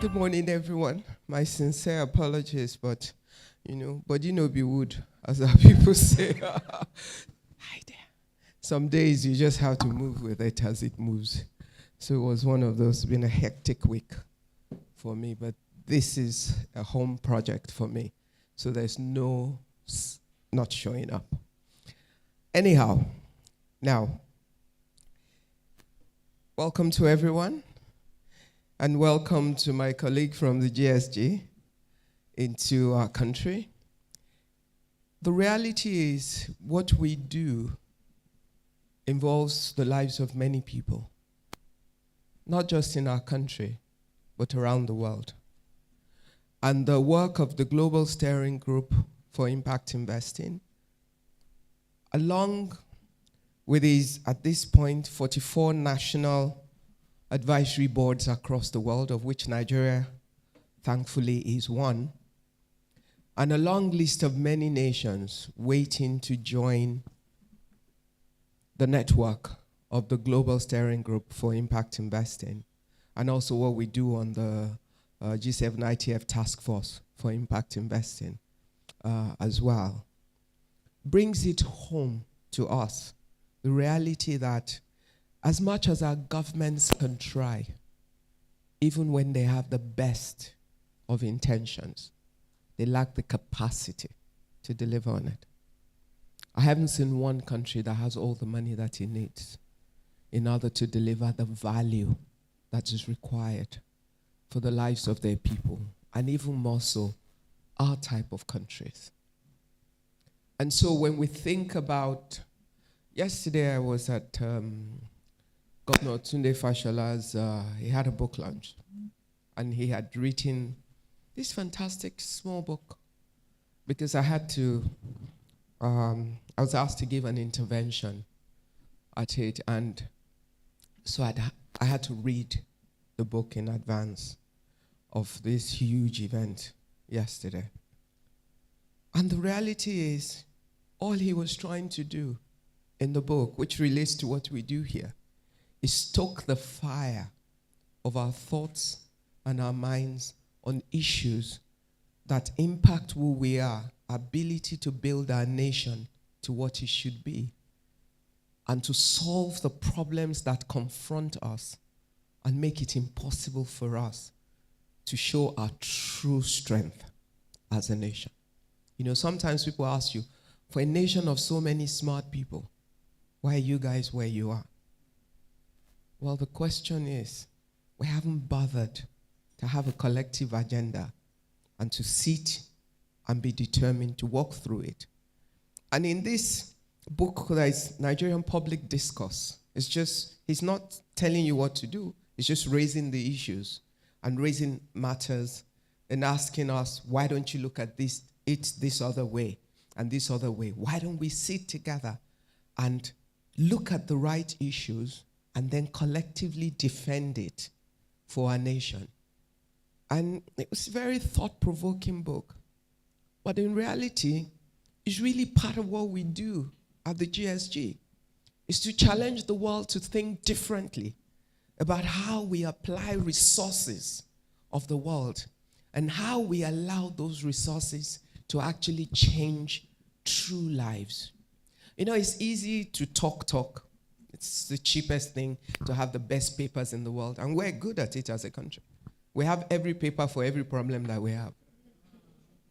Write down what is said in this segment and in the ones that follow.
Good morning, everyone. My sincere apologies, but be wood, as our people say. Hi there. Some days you just have to move with it as it moves. So it was one of those, been a hectic week for me, but this is a home project for me. So there's no not showing up. Anyhow, now, welcome to everyone. And welcome to my colleague from the GSG into our country. The reality is what we do involves the lives of many people, not just in our country, but around the world. And the work of the Global Steering Group for Impact Investing, along with his, at this point, 44 national advisory boards across the world, of which Nigeria, thankfully, is one, and a long list of many nations waiting to join the network of the Global Steering Group for Impact Investing, and also what we do on the G7 ITF Task Force for Impact Investing as well, brings it home to us, the reality that as much as our governments can try, even when they have the best of intentions, they lack the capacity to deliver on it. I haven't seen one country that has all the money that it needs in order to deliver the value that is required for the lives of their people, and even more so, our type of countries. And so when we think about, yesterday I was at Governor Tunde Fashola's, he had a book launch, and he had written this fantastic small book, because I had to, I was asked to give an intervention at it, and so I had to read the book in advance of this huge event yesterday. And the reality is, all he was trying to do in the book, which relates to what we do here, is stoke the fire of our thoughts and our minds on issues that impact who we are, our ability to build our nation to what it should be, and to solve the problems that confront us and make it impossible for us to show our true strength as a nation. You know, sometimes people ask you, for a nation of so many smart people, why are you guys where you are? Well, the question is, we haven't bothered to have a collective agenda and to sit and be determined to walk through it. And in this book, there is Nigerian public discourse. It's just, he's not telling you what to do. He's just raising the issues and raising matters and asking us, why don't you look at this, it this other way and this other way? Why don't we sit together and look at the right issues and then collectively defend it for our nation? And it was a very thought-provoking book. But in reality, it's really part of what we do at the GSG, is to challenge the world to think differently about how we apply resources of the world and how we allow those resources to actually change true lives. You know, it's easy to talk. It's the cheapest thing to have the best papers in the world, and we're good at it as a country. We have every paper for every problem that we have.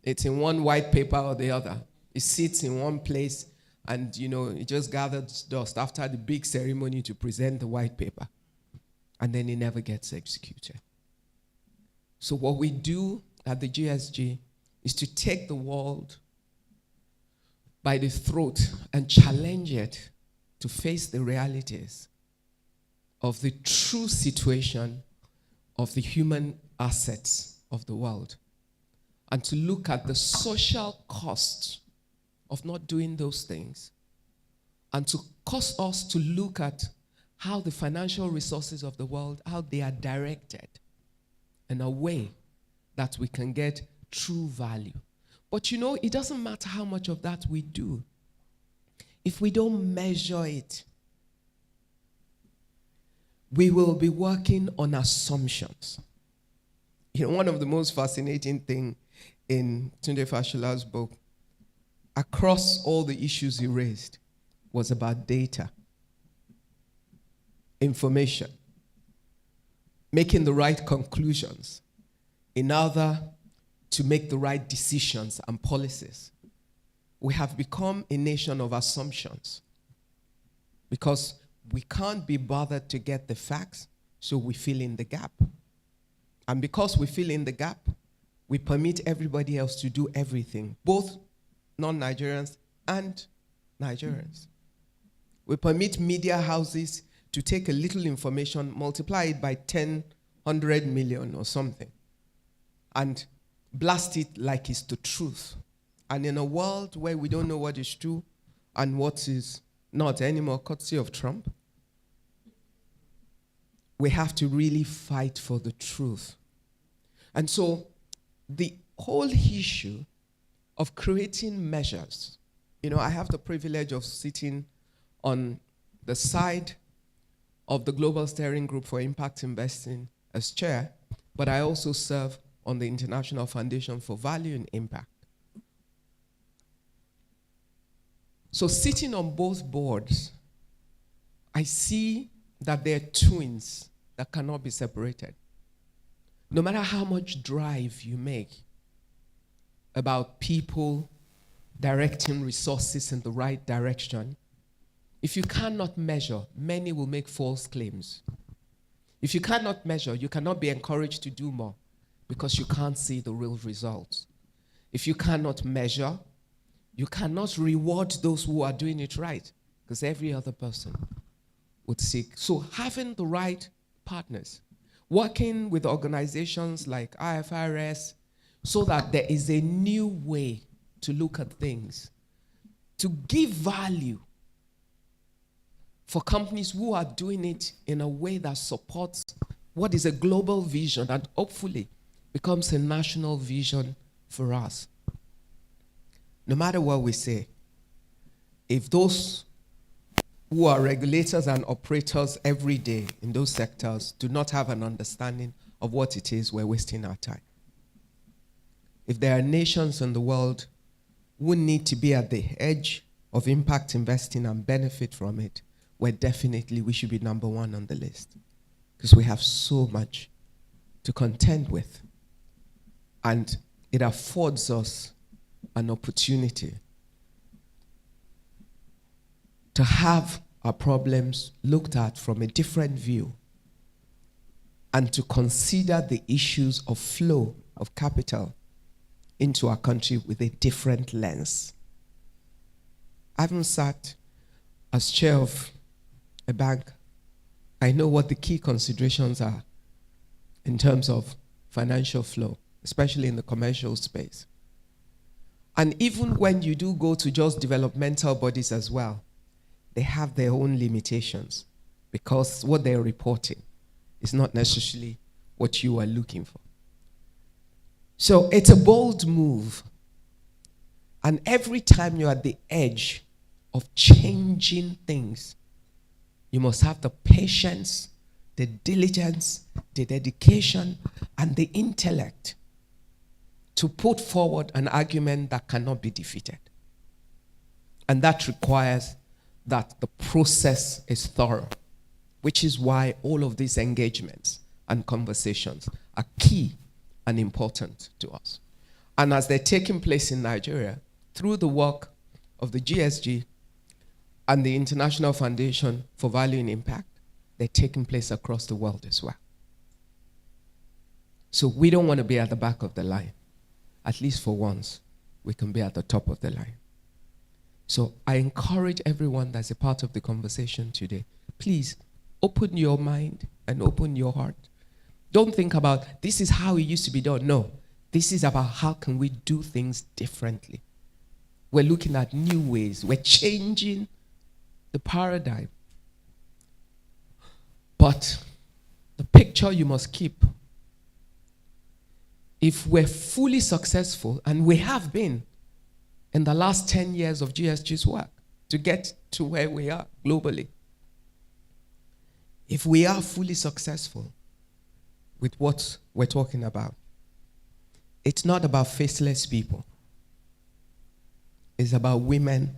It's in one white paper or the other. It sits in one place, and it just gathers dust after the big ceremony to present the white paper, and then it never gets executed. So what we do at the GSG is to take the world by the throat and challenge it to face the realities of the true situation of the human assets of the world, and to look at the social cost of not doing those things, and to cause us to look at how the financial resources of the world, how they are directed in a way that we can get true value. But it doesn't matter how much of that we do. If we don't measure it, we will be working on assumptions. one of the most fascinating things in Tunde Fashola's book, across all the issues he raised, was about data, information, making the right conclusions in order to make the right decisions and policies. We have become a nation of assumptions because we can't be bothered to get the facts, so we fill in the gap. And because we fill in the gap, we permit everybody else to do everything, both non-Nigerians and Nigerians. We permit media houses to take a little information, multiply it by 10, 100 million or something, and blast it like it's the truth. And in a world where we don't know what is true and what is not anymore, courtesy of Trump, we have to really fight for the truth. And so the whole issue of creating measures, I have the privilege of sitting on the side of the Global Steering Group for Impact Investing as chair, but I also serve on the International Foundation for Value and Impact. So sitting on both boards, I see that they're twins that cannot be separated. No matter how much drive you make about people directing resources in the right direction, if you cannot measure, many will make false claims. If you cannot measure, you cannot be encouraged to do more because you can't see the real results. If you cannot measure, you cannot reward those who are doing it right because every other person would seek. So having the right partners, working with organizations like IFRS so that there is a new way to look at things, to give value for companies who are doing it in a way that supports what is a global vision and hopefully becomes a national vision for us. No matter what we say, if those who are regulators and operators every day in those sectors do not have an understanding of what it is, we're wasting our time. If there are nations in the world who need to be at the edge of impact investing and benefit from it, we should be number one on the list because we have so much to contend with. And it affords us an opportunity to have our problems looked at from a different view and to consider the issues of flow of capital into our country with a different lens. I haven't sat as chair of a bank. I know what the key considerations are in terms of financial flow, especially in the commercial space. And even when you do go to just developmental bodies as well, they have their own limitations because what they're reporting is not necessarily what you are looking for. So it's a bold move. And every time you're at the edge of changing things, you must have the patience, the diligence, the dedication, and the intellect to put forward an argument that cannot be defeated. And that requires that the process is thorough, which is why all of these engagements and conversations are key and important to us. And as they're taking place in Nigeria, through the work of the GSG and the International Foundation for Value and Impact, they're taking place across the world as well. So we don't want to be at the back of the line. At least for once, we can be at the top of the line. So I encourage everyone that's a part of the conversation today, please open your mind and open your heart. Don't think about this is how it used to be done. No, this is about how can we do things differently. We're looking at new ways. We're changing the paradigm. But the picture you must keep, if we're fully successful, and we have been in the last 10 years of GSG's work to get to where we are globally, if we are fully successful with what we're talking about, It's not about faceless people. It's about women.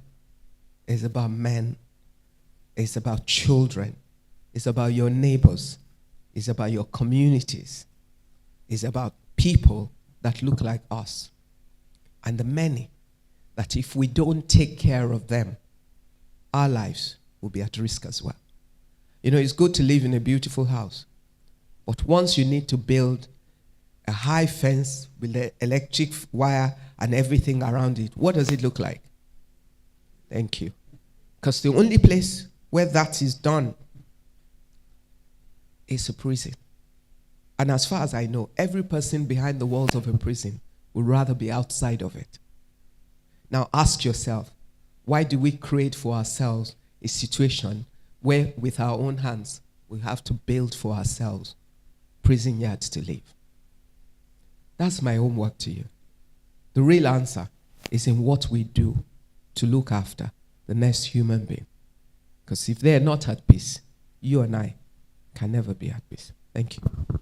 It's about men. It's about children. It's about your neighbors. It's about your communities. It's about people that look like us. And the many that if we don't take care of them, our lives will be at risk as well. You know, it's good to live in a beautiful house. But once you need to build a high fence with the electric wire and everything around it, what does it look like? Thank you. Because the only place where that is done is a prison. And as far as I know, every person behind the walls of a prison would rather be outside of it. Now ask yourself, why do we create for ourselves a situation where with our own hands we have to build for ourselves prison yards to live? That's my homework to you. The real answer is in what we do to look after the next human being. Because if they're not at peace, you and I can never be at peace. Thank you.